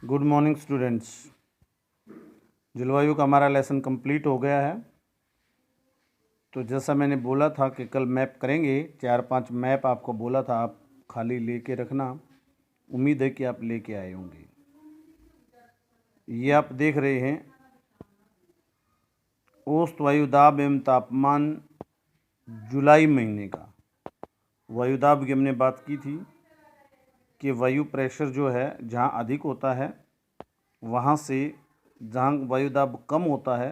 Good morning students. जलवायु का हमारा लेसन कंप्लीट हो गया है। तो जैसा मैंने बोला था कि कल मैप करेंगे, 4-5 मैप आपको बोला था, आप खाली लेके रखना। उम्मीद है कि आप लेके आए होंगे। ये आप देख रहे हैं औसत वायुदाब एवं तापमान जुलाई महीने का। वायुदाब की हमने बात की थी कि वायु प्रेशर जो है जहाँ अधिक होता है वहाँ से जहाँ वायुदाब कम होता है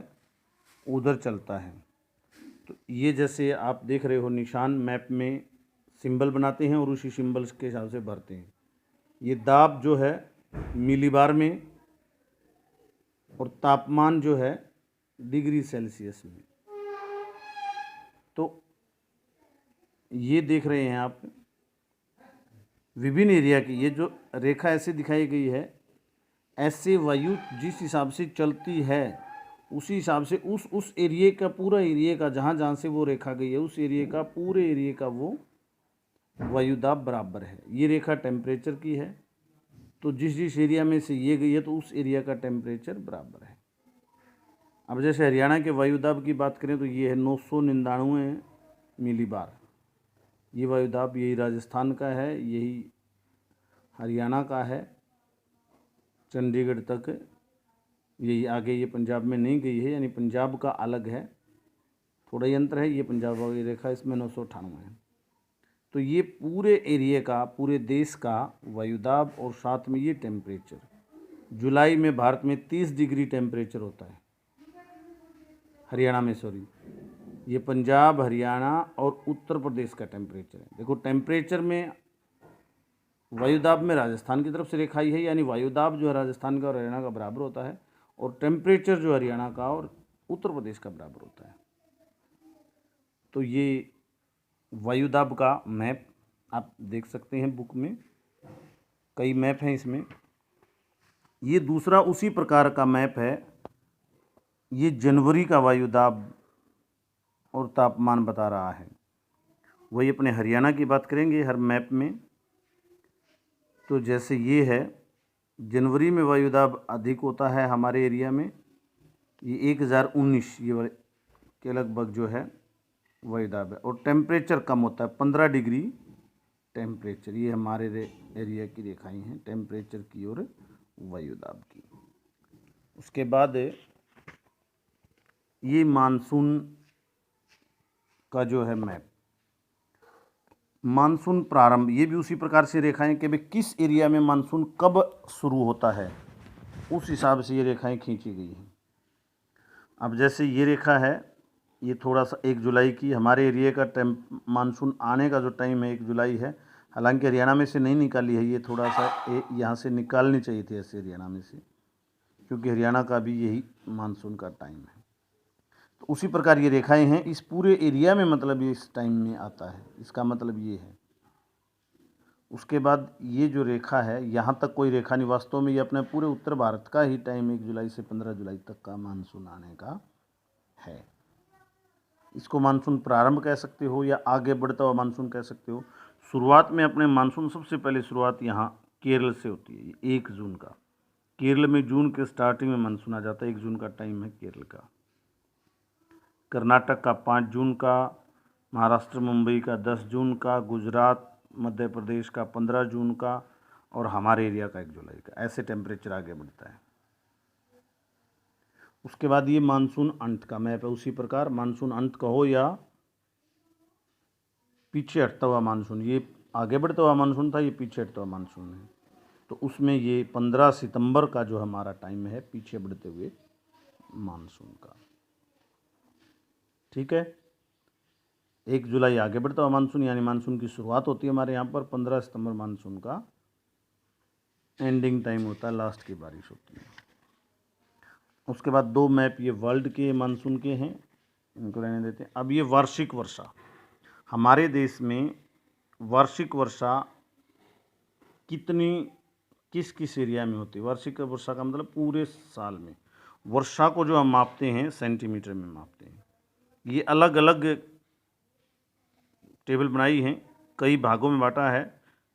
उधर चलता है। तो ये जैसे आप देख रहे हो निशान मैप में सिंबल बनाते हैं और उसी सिंबल्स के हिसाब से भरते हैं। ये दाब जो है मिलीबार में और तापमान जो है डिग्री सेल्सियस में। तो ये देख रहे हैं आप विभिन्न एरिया की ये जो रेखा ऐसे दिखाई गई है, ऐसे वायु जिस हिसाब से चलती है उसी हिसाब से उस एरिया का पूरा एरिया का जहाँ जहाँ से वो रेखा गई है उस एरिया का पूरे एरिया का वो वायुदाब बराबर है। ये रेखा टेम्परेचर की है, तो जिस जिस एरिया में से ये गई है तो उस एरिया का टेम्परेचर बराबर है। अब जैसे हरियाणा के वायुदाब की बात करें तो ये है 999 मिलीबार। ये वायुदाब यही राजस्थान का है, यही हरियाणा का है, चंडीगढ़ तक, यही आगे ये पंजाब में नहीं गई है, यानी पंजाब का अलग है, थोड़ा ही अंतर है। ये पंजाब वाली रेखा इसमें 998 है। तो ये पूरे एरिया का, पूरे देश का वायुदाब और साथ में ये टेम्परेचर। जुलाई में भारत में 30 डिग्री टेम्परेचर होता है, हरियाणा में, सॉरी, ये पंजाब, हरियाणा और उत्तर प्रदेश का टेम्परेचर है। देखो टेम्परेचर में वायुदाब में राजस्थान की तरफ से रेखाई है, यानी वायुदाब जो है राजस्थान का और हरियाणा का बराबर होता है, और टेम्परेचर जो हरियाणा का और उत्तर प्रदेश का बराबर होता है। तो ये वायुदाब का मैप आप देख सकते हैं बुक में, कई मैप हैं इसमें। ये दूसरा उसी प्रकार का मैप है, ये जनवरी का वायुदाब और तापमान बता रहा है। वही अपने हरियाणा की बात करेंगे हर मैप में। तो जैसे ये है, जनवरी में वायुदाब अधिक होता है हमारे एरिया में, ये 1019 ये के लगभग जो है वायुदाब है, और टेम्परेचर कम होता है 15 डिग्री टेम्परेचर। ये हमारे एरिया की रेखाएं हैं टेम्परेचर की और वायुदाब की। उसके बाद ये मानसून का जो है मैप, मानसून प्रारंभ, ये भी उसी प्रकार से रेखाएं कि भाई किस एरिया में मानसून कब शुरू होता है, उस हिसाब से ये रेखाएं खींची गई हैं। अब जैसे ये रेखा है, ये थोड़ा सा 1 जुलाई की, हमारे एरिया का मानसून आने का जो टाइम है 1 जुलाई है। हालांकि हरियाणा में से नहीं निकाली है, ये थोड़ा सा यहाँ से निकालनी चाहिए थी ऐसे हरियाणा में से, क्योंकि हरियाणा का भी यही मानसून का टाइम है। तो उसी प्रकार ये रेखाएं हैं इस पूरे एरिया में, मतलब ये इस टाइम में आता है, इसका मतलब ये है। उसके बाद ये जो रेखा है, यहाँ तक कोई रेखा नहीं, वास्तव में ये अपने पूरे उत्तर भारत का ही टाइम 1 जुलाई से 15 जुलाई तक का मानसून आने का है। इसको मानसून प्रारंभ कह सकते हो या आगे बढ़ता हुआ मानसून कह सकते हो। शुरुआत में अपने मानसून सबसे पहले शुरुआत यहाँ केरल से होती है, 1 जून का। केरल में जून के स्टार्टिंग में मानसून आ जाता है, 1 जून का टाइम है केरल का। कर्नाटक का 5 जून का, महाराष्ट्र मुंबई का 10 जून का, गुजरात मध्य प्रदेश का 15 जून का, और हमारे एरिया का 1 जुलाई का। ऐसे टेम्परेचर आगे बढ़ता है। उसके बाद ये मानसून अंत का मैप है। उसी प्रकार मानसून अंत कहो या पीछे हटता हुआ मानसून, ये आगे बढ़ता हुआ मानसून था, ये पीछे हटता हुआ मानसून है। तो उसमें ये 15 सितंबर का जो हमारा टाइम है पीछे बढ़ते हुए मानसून का, ठीक है। 1 जुलाई आगे बढ़ता हुआ मानसून, यानी मानसून की शुरुआत होती है हमारे यहाँ पर, 15 सितंबर मानसून का एंडिंग टाइम होता है, लास्ट की बारिश होती है। उसके बाद 2 मैप ये वर्ल्ड के मानसून के हैं, इनको रहने देते हैं। अब ये वार्षिक वर्षा, हमारे देश में वार्षिक वर्षा कितनी किस किस एरिया में होती है। वार्षिक वर्षा का मतलब पूरे साल में। वर्षा को जो हम मापते हैं सेंटीमीटर में मापते हैं। ये अलग अलग टेबल बनाई हैं, कई भागों में बांटा है।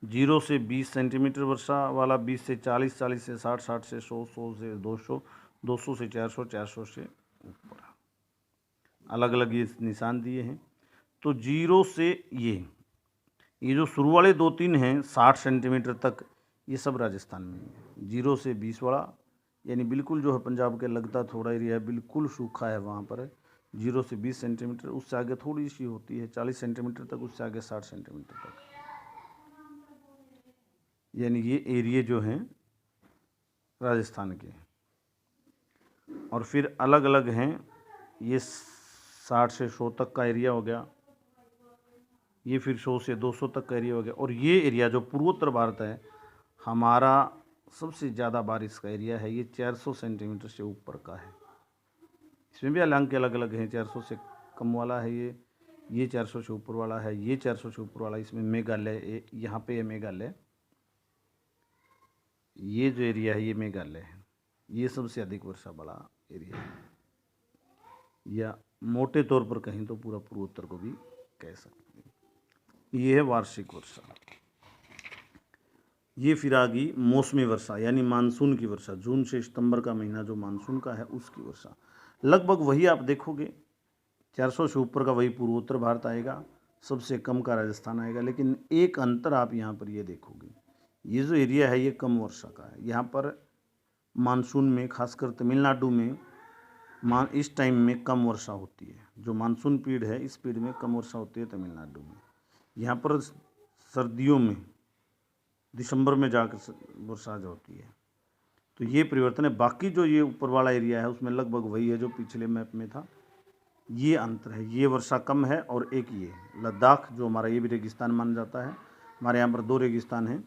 0 से 20 सेंटीमीटर वर्षा वाला, 20 से 40, 40 से 60, 60 से 100, 100 से 200, 200 से 400, 400 से ऊपर। अलग अलग ये निशान दिए हैं। तो 0 से ये जो शुरू वाले 2-3 हैं 60 सेंटीमीटर तक, ये सब राजस्थान में है। 0 से 20 वाला यानी बिल्कुल जो है पंजाब के लगता थोड़ा एरिया है, बिल्कुल सूखा है वहाँ पर है। 0 से 20 सेंटीमीटर, उससे आगे थोड़ी सी होती है 40 सेंटीमीटर तक, उससे आगे 60 सेंटीमीटर तक। यानी ये एरिया जो हैं राजस्थान के। और फिर अलग अलग हैं, ये 60 से 100 तक का एरिया हो गया, ये फिर 100 से 200 तक का एरिया हो गया। और ये एरिया जो पूर्वोत्तर भारत है, हमारा सबसे ज़्यादा बारिश का एरिया है, ये 400 सेंटीमीटर से ऊपर का है। इसमें भी अंक अलग अलग हैं, 400 से कम वाला है ये 400 से ऊपर वाला है, ये 400 से ऊपर वाला। इसमें मेघालय, यहाँ पे है मेघालय, ये जो एरिया है ये मेघालय है। ये सबसे अधिक वर्षा वाला एरिया है, या मोटे तौर पर कहें तो पूरा पूर्वोत्तर को भी कह सकते हैं। ये है वार्षिक वर्षा। ये फिर आ गई मौसमी वर्षा यानी मानसून की वर्षा। जून से सितंबर का महीना जो मानसून का है उसकी वर्षा लगभग वही आप देखोगे, 400 से ऊपर का वही पूर्वोत्तर भारत आएगा, सबसे कम का राजस्थान आएगा। लेकिन एक अंतर आप यहाँ पर ये देखोगे, ये जो एरिया है ये कम वर्षा का है। यहाँ पर मानसून में खासकर तमिलनाडु में इस टाइम में कम वर्षा होती है। जो मानसून पीरियड है इस पीरियड में कम वर्षा होती है तमिलनाडु में। यहाँ पर सर्दियों में दिसंबर में जाकर वर्षा होती है। तो ये परिवर्तन है। बाकी जो ये ऊपर वाला एरिया है उसमें लगभग वही है जो पिछले मैप में था। ये अंतर है, ये वर्षा कम है। और एक ये लद्दाख जो हमारा, ये भी रेगिस्तान माना जाता है। हमारे यहाँ पर 2 रेगिस्तान हैं,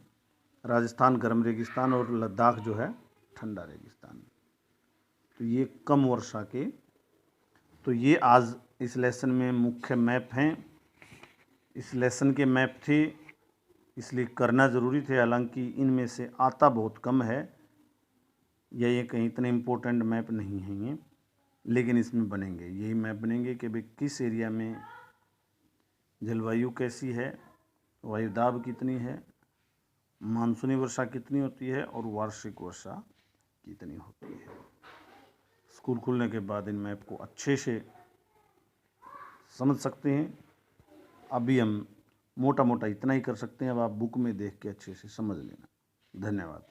राजस्थान गर्म रेगिस्तान और लद्दाख जो है ठंडा रेगिस्तान। तो ये कम वर्षा के, तो ये आज इस लेसन में मुख्य मैप हैं। इस लेसन के मैप थे इसलिए करना ज़रूरी थे, हालांकि इनमें से आता बहुत कम है, या ये कहीं इतने इम्पोर्टेंट मैप नहीं हैं ये, लेकिन इसमें बनेंगे। यही मैप बनेंगे कि भाई किस एरिया में जलवायु कैसी है, वायुदाब कितनी है, मानसूनी वर्षा कितनी होती है और वार्षिक वर्षा कितनी होती है। स्कूल खुलने के बाद इन मैप को अच्छे से समझ सकते हैं। अभी हम मोटा मोटा इतना ही कर सकते हैं, अब आप बुक में देख के अच्छे से समझ लेना। धन्यवाद।